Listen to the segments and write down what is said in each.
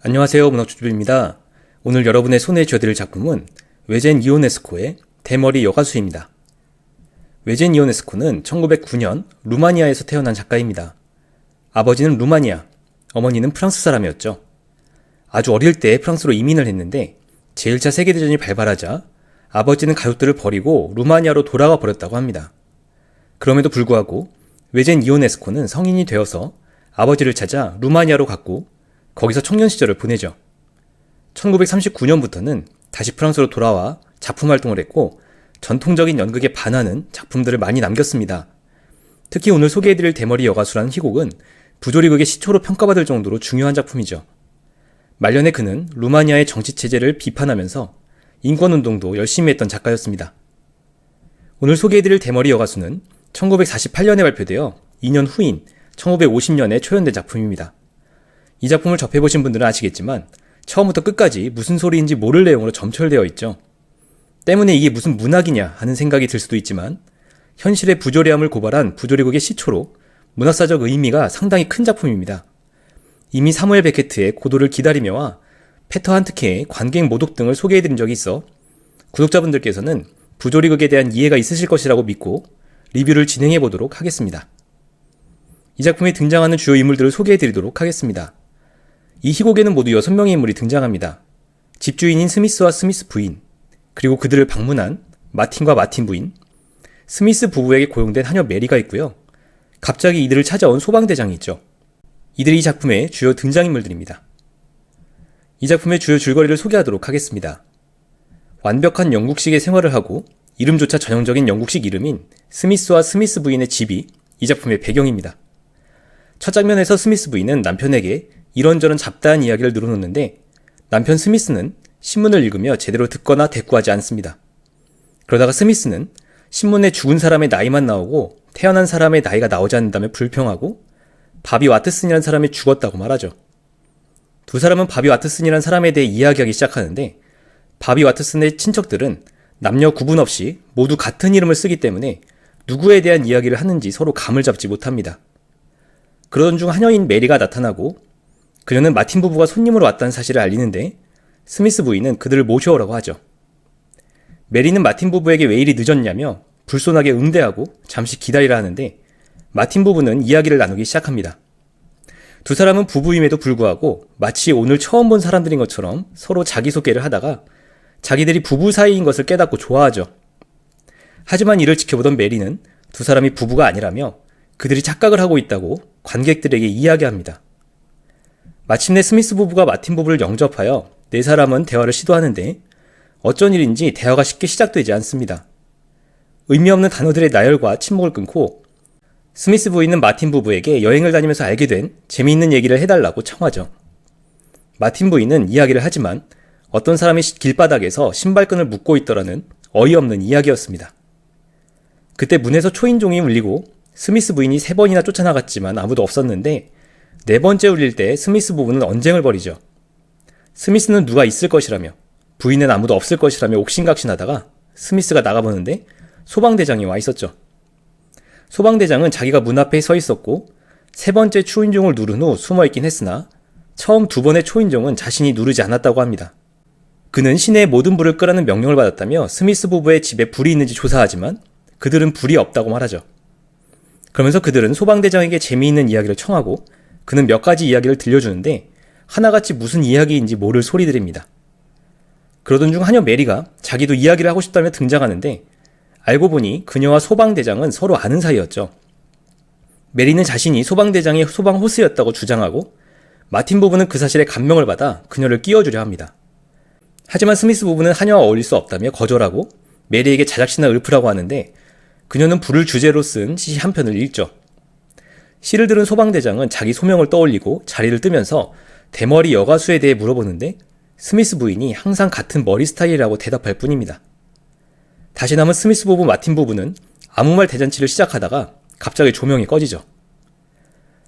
안녕하세요. 문학주집입니다. 오늘 여러분의 손에 쥐어드릴 작품은 외젠 이오네스코의 대머리 여가수입니다. 외젠 이오네스코는 1909년 루마니아에서 태어난 작가입니다. 아버지는 루마니아, 어머니는 프랑스 사람이었죠. 아주 어릴 때 프랑스로 이민을 했는데 제1차 세계대전이 발발하자 아버지는 가족들을 버리고 루마니아로 돌아가 버렸다고 합니다. 그럼에도 불구하고 외젠 이오네스코는 성인이 되어서 아버지를 찾아 루마니아로 갔고 거기서 청년 시절을 보내죠. 1939년부터는 다시 프랑스로 돌아와 작품 활동을 했고 전통적인 연극에 반하는 작품들을 많이 남겼습니다. 특히 오늘 소개해드릴 대머리 여가수라는 희곡은 부조리극의 시초로 평가받을 정도로 중요한 작품이죠. 말년에 그는 루마니아의 정치체제를 비판하면서 인권운동도 열심히 했던 작가였습니다. 오늘 소개해드릴 대머리 여가수는 1948년에 발표되어 2년 후인 1950년에 초연된 작품입니다. 이 작품을 접해보신 분들은 아시겠지만 처음부터 끝까지 무슨 소리인지 모를 내용으로 점철되어 있죠. 때문에 이게 무슨 문학이냐 하는 생각이 들 수도 있지만 현실의 부조리함을 고발한 부조리극의 시초로 문학사적 의미가 상당히 큰 작품입니다. 이미 사무엘 베케트의 고도를 기다리며와 페터 한트케의 관객 모독 등을 소개해드린 적이 있어 구독자분들께서는 부조리극에 대한 이해가 있으실 것이라고 믿고 리뷰를 진행해보도록 하겠습니다. 이 작품에 등장하는 주요 인물들을 소개해드리도록 하겠습니다. 이 희곡에는 모두 6명의 인물이 등장합니다. 집주인인 스미스와 스미스 부인, 그리고 그들을 방문한 마틴과 마틴 부인, 스미스 부부에게 고용된 하녀 메리가 있고요. 갑자기 이들을 찾아온 소방대장이 있죠. 이들이 이 작품의 주요 등장인물들입니다. 이 작품의 주요 줄거리를 소개하도록 하겠습니다. 완벽한 영국식의 생활을 하고 이름조차 전형적인 영국식 이름인 스미스와 스미스 부인의 집이 이 작품의 배경입니다. 첫 장면에서 스미스 부인은 남편에게 이런저런 잡다한 이야기를 늘어놓는데 남편 스미스는 신문을 읽으며 제대로 듣거나 대꾸하지 않습니다. 그러다가 스미스는 신문에 죽은 사람의 나이만 나오고 태어난 사람의 나이가 나오지 않는다며 불평하고 바비 와트슨이라는 사람이 죽었다고 말하죠. 두 사람은 바비 와트슨이라는 사람에 대해 이야기하기 시작하는데 바비 와트슨의 친척들은 남녀 구분 없이 모두 같은 이름을 쓰기 때문에 누구에 대한 이야기를 하는지 서로 감을 잡지 못합니다. 그러던 중 하녀인 메리가 나타나고 그녀는 마틴 부부가 손님으로 왔다는 사실을 알리는데 스미스 부인은 그들을 모셔오라고 하죠. 메리는 마틴 부부에게 왜 이리 늦었냐며 불손하게 응대하고 잠시 기다리라 하는데 마틴 부부는 이야기를 나누기 시작합니다. 두 사람은 부부임에도 불구하고 마치 오늘 처음 본 사람들인 것처럼 서로 자기소개를 하다가 자기들이 부부 사이인 것을 깨닫고 좋아하죠. 하지만 이를 지켜보던 메리는 두 사람이 부부가 아니라며 그들이 착각을 하고 있다고 관객들에게 이야기합니다. 마침내 스미스 부부가 마틴 부부를 영접하여 네 사람은 대화를 시도하는데 어쩐 일인지 대화가 쉽게 시작되지 않습니다. 의미 없는 단어들의 나열과 침묵을 끊고 스미스 부인은 마틴 부부에게 여행을 다니면서 알게 된 재미있는 얘기를 해달라고 청하죠. 마틴 부인은 이야기를 하지만 어떤 사람이 길바닥에서 신발끈을 묶고 있더라는 어이없는 이야기였습니다. 그때 문에서 초인종이 울리고 스미스 부인이 3번이나 쫓아나갔지만 아무도 없었는데 4번째 울릴 때 스미스 부부는 언쟁을 벌이죠. 스미스는 누가 있을 것이라며 부인은 아무도 없을 것이라며 옥신각신하다가 스미스가 나가보는데 소방대장이 와 있었죠. 소방대장은 자기가 문 앞에 서 있었고 3번째 초인종을 누른 후 숨어있긴 했으나 처음 2번의 초인종은 자신이 누르지 않았다고 합니다. 그는 시내의 모든 불을 끄라는 명령을 받았다며 스미스 부부의 집에 불이 있는지 조사하지만 그들은 불이 없다고 말하죠. 그러면서 그들은 소방대장에게 재미있는 이야기를 청하고 그는 몇 가지 이야기를 들려주는데 하나같이 무슨 이야기인지 모를 소리들입니다. 그러던 중 하녀 메리가 자기도 이야기를 하고 싶다며 등장하는데 알고 보니 그녀와 소방대장은 서로 아는 사이였죠. 메리는 자신이 소방대장의 소방호스였다고 주장하고 마틴 부부는 그 사실에 감명을 받아 그녀를 끼워주려 합니다. 하지만 스미스 부부는 하녀와 어울릴 수 없다며 거절하고 메리에게 자작시나 읊으라고 하는데 그녀는 불을 주제로 쓴 시 한 편을 읽죠. 시를 들은 소방대장은 자기 소명을 떠올리고 자리를 뜨면서 대머리 여가수에 대해 물어보는데 스미스 부인이 항상 같은 머리 스타일이라고 대답할 뿐입니다. 다시 남은 스미스 부부 마틴 부부는 아무 말 대잔치를 시작하다가 갑자기 조명이 꺼지죠.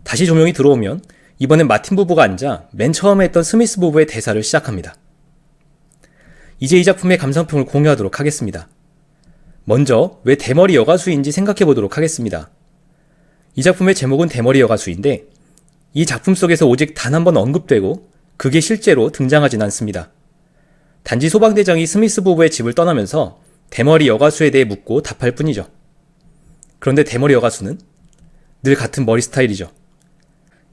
다시 조명이 들어오면 이번엔 마틴 부부가 앉아 맨 처음에 했던 스미스 부부의 대사를 시작합니다. 이제 이 작품의 감상평을 공유하도록 하겠습니다. 먼저 왜 대머리 여가수인지 생각해보도록 하겠습니다. 이 작품의 제목은 대머리 여가수인데 이 작품 속에서 오직 단 한 번 언급되고 그게 실제로 등장하진 않습니다. 단지 소방대장이 스미스 부부의 집을 떠나면서 대머리 여가수에 대해 묻고 답할 뿐이죠. 그런데 대머리 여가수는 늘 같은 머리 스타일이죠.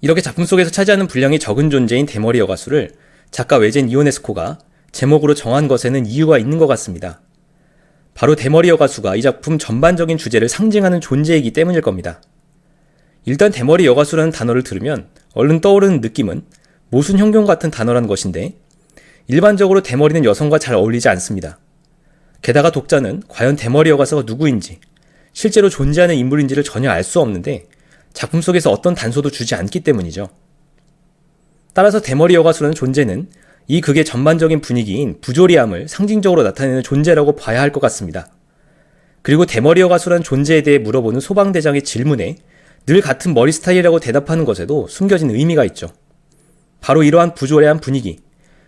이렇게 작품 속에서 차지하는 분량이 적은 존재인 대머리 여가수를 작가 외젠 이오네스코가 제목으로 정한 것에는 이유가 있는 것 같습니다. 바로 대머리 여가수가 이 작품 전반적인 주제를 상징하는 존재이기 때문일 겁니다. 일단 대머리 여가수라는 단어를 들으면 얼른 떠오르는 느낌은 모순 형용 같은 단어라는 것인데 일반적으로 대머리는 여성과 잘 어울리지 않습니다. 게다가 독자는 과연 대머리 여가수가 누구인지 실제로 존재하는 인물인지를 전혀 알 수 없는데 작품 속에서 어떤 단서도 주지 않기 때문이죠. 따라서 대머리 여가수라는 존재는 이 극의 전반적인 분위기인 부조리함을 상징적으로 나타내는 존재라고 봐야 할 것 같습니다. 그리고 대머리 여가수라는 존재에 대해 물어보는 소방대장의 질문에 늘 같은 머리 스타일이라고 대답하는 것에도 숨겨진 의미가 있죠. 바로 이러한 부조리한 분위기,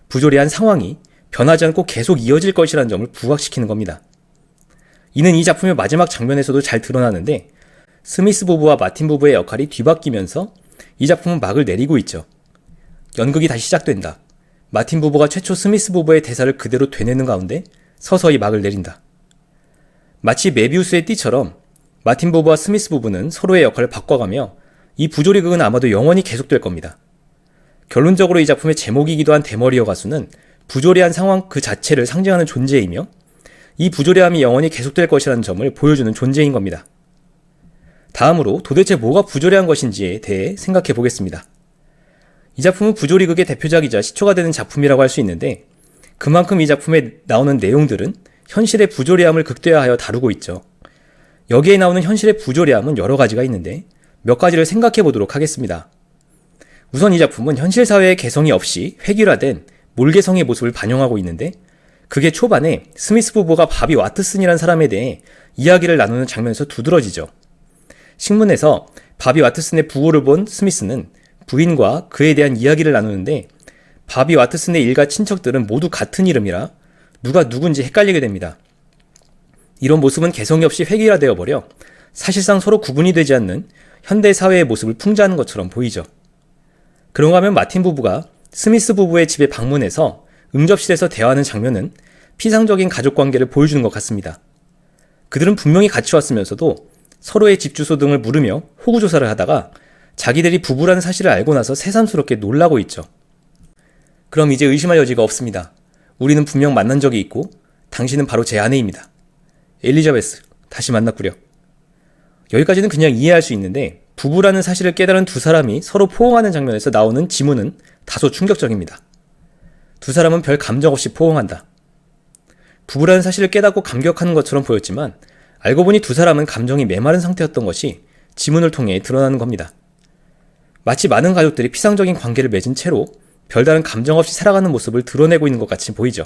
부조리한 상황이 변하지 않고 계속 이어질 것이라는 점을 부각시키는 겁니다. 이는 이 작품의 마지막 장면에서도 잘 드러나는데 스미스 부부와 마틴 부부의 역할이 뒤바뀌면서 이 작품은 막을 내리고 있죠. 연극이 다시 시작된다. 마틴 부부가 최초 스미스 부부의 대사를 그대로 되뇌는 가운데 서서히 막을 내린다. 마치 메비우스의 띠처럼 마틴 부부와 스미스 부부는 서로의 역할을 바꿔가며 이 부조리극은 아마도 영원히 계속될 겁니다. 결론적으로 이 작품의 제목이기도 한 대머리 여가수는 부조리한 상황 그 자체를 상징하는 존재이며 이 부조리함이 영원히 계속될 것이라는 점을 보여주는 존재인 겁니다. 다음으로 도대체 뭐가 부조리한 것인지에 대해 생각해 보겠습니다. 이 작품은 부조리극의 대표작이자 시초가 되는 작품이라고 할 수 있는데 그만큼 이 작품에 나오는 내용들은 현실의 부조리함을 극대화하여 다루고 있죠. 여기에 나오는 현실의 부조리함은 여러 가지가 있는데 몇 가지를 생각해 보도록 하겠습니다. 우선 이 작품은 현실 사회의 개성이 없이 획일화된 몰개성의 모습을 반영하고 있는데 그게 초반에 스미스 부부가 바비 와트슨이라는 사람에 대해 이야기를 나누는 장면에서 두드러지죠. 식문에서 바비 와트슨의 부호를 본 스미스는 부인과 그에 대한 이야기를 나누는데 바비 와트슨의 일가 친척들은 모두 같은 이름이라 누가 누군지 헷갈리게 됩니다. 이런 모습은 개성이 없이 획일화되어 버려 사실상 서로 구분이 되지 않는 현대 사회의 모습을 풍자하는 것처럼 보이죠. 그런가 하면 마틴 부부가 스미스 부부의 집에 방문해서 응접실에서 대화하는 장면은 피상적인 가족관계를 보여주는 것 같습니다. 그들은 분명히 같이 왔으면서도 서로의 집 주소 등을 물으며 호구조사를 하다가 자기들이 부부라는 사실을 알고 나서 새삼스럽게 놀라고 있죠. 그럼 이제 의심할 여지가 없습니다. 우리는 분명 만난 적이 있고 당신은 바로 제 아내입니다. 엘리자베스, 다시 만났구려. 여기까지는 그냥 이해할 수 있는데 부부라는 사실을 깨달은 두 사람이 서로 포옹하는 장면에서 나오는 지문은 다소 충격적입니다. 두 사람은 별 감정 없이 포옹한다. 부부라는 사실을 깨닫고 감격하는 것처럼 보였지만 알고 보니 두 사람은 감정이 메마른 상태였던 것이 지문을 통해 드러나는 겁니다. 마치 많은 가족들이 피상적인 관계를 맺은 채로 별다른 감정 없이 살아가는 모습을 드러내고 있는 것 같이 보이죠.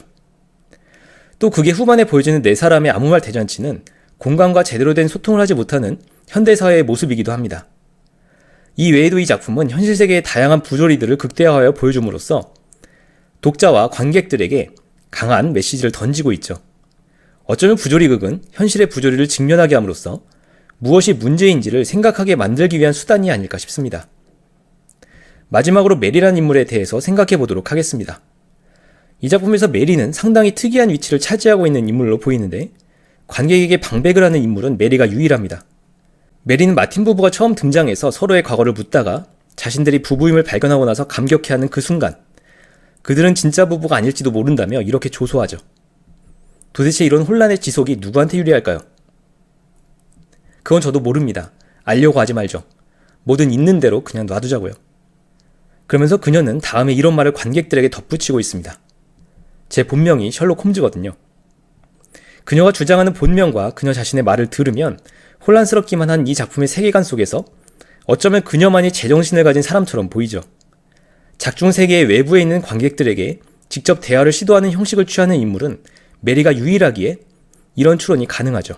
또 그게 후반에 보여지는 네 사람의 아무 말 대잔치는 공간과 제대로 된 소통을 하지 못하는 현대사회의 모습이기도 합니다. 이 외에도 이 작품은 현실 세계의 다양한 부조리들을 극대화하여 보여줌으로써 독자와 관객들에게 강한 메시지를 던지고 있죠. 어쩌면 부조리극은 현실의 부조리를 직면하게 함으로써 무엇이 문제인지를 생각하게 만들기 위한 수단이 아닐까 싶습니다. 마지막으로 메리라는 인물에 대해서 생각해 보도록 하겠습니다. 이 작품에서 메리는 상당히 특이한 위치를 차지하고 있는 인물로 보이는데 관객에게 방백을 하는 인물은 메리가 유일합니다. 메리는 마틴 부부가 처음 등장해서 서로의 과거를 묻다가 자신들이 부부임을 발견하고 나서 감격해하는 그 순간 그들은 진짜 부부가 아닐지도 모른다며 이렇게 조소하죠. 도대체 이런 혼란의 지속이 누구한테 유리할까요? 그건 저도 모릅니다. 알려고 하지 말죠. 뭐든 있는 대로 그냥 놔두자고요. 그러면서 그녀는 다음에 이런 말을 관객들에게 덧붙이고 있습니다. 제 본명이 셜록 홈즈거든요. 그녀가 주장하는 본명과 그녀 자신의 말을 들으면 혼란스럽기만 한 이 작품의 세계관 속에서 어쩌면 그녀만이 제정신을 가진 사람처럼 보이죠. 작중 세계의 외부에 있는 관객들에게 직접 대화를 시도하는 형식을 취하는 인물은 메리가 유일하기에 이런 추론이 가능하죠.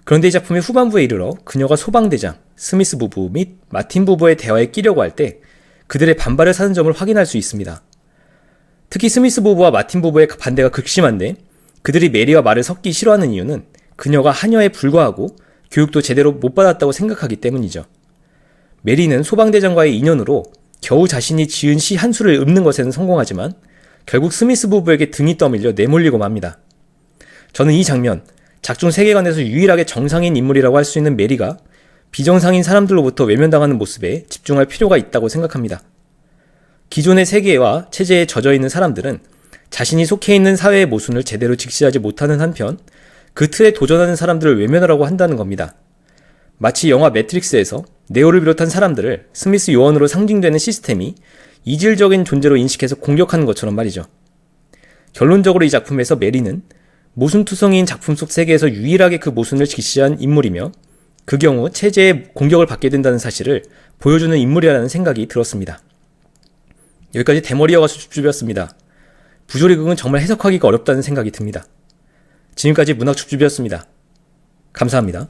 그런데 이 작품의 후반부에 이르러 그녀가 소방대장, 스미스 부부 및 마틴 부부의 대화에 끼려고 할 때 그들의 반발을 사는 점을 확인할 수 있습니다. 특히 스미스 부부와 마틴 부부의 반대가 극심한데 그들이 메리와 말을 섞기 싫어하는 이유는 그녀가 하녀에 불과하고 교육도 제대로 못 받았다고 생각하기 때문이죠. 메리는 소방대장과의 인연으로 겨우 자신이 지은 시 한 수를 읊는 것에는 성공하지만 결국 스미스 부부에게 등이 떠밀려 내몰리고 맙니다. 저는 이 장면, 작중 세계관에서 유일하게 정상인 인물이라고 할 수 있는 메리가 비정상인 사람들로부터 외면당하는 모습에 집중할 필요가 있다고 생각합니다. 기존의 세계와 체제에 젖어있는 사람들은 자신이 속해 있는 사회의 모순을 제대로 직시하지 못하는 한편 그 틀에 도전하는 사람들을 외면하라고 한다는 겁니다. 마치 영화 매트릭스에서 네오를 비롯한 사람들을 스미스 요원으로 상징되는 시스템이 이질적인 존재로 인식해서 공격하는 것처럼 말이죠. 결론적으로 이 작품에서 메리는 모순투성이인 작품 속 세계에서 유일하게 그 모순을 직시한 인물이며 그 경우 체제의 공격을 받게 된다는 사실을 보여주는 인물이라는 생각이 들었습니다. 여기까지 대머리 여가수 줍줍이었습니다. 부조리극은 정말 해석하기가 어렵다는 생각이 듭니다. 지금까지 문학줍줍이었습니다. 감사합니다.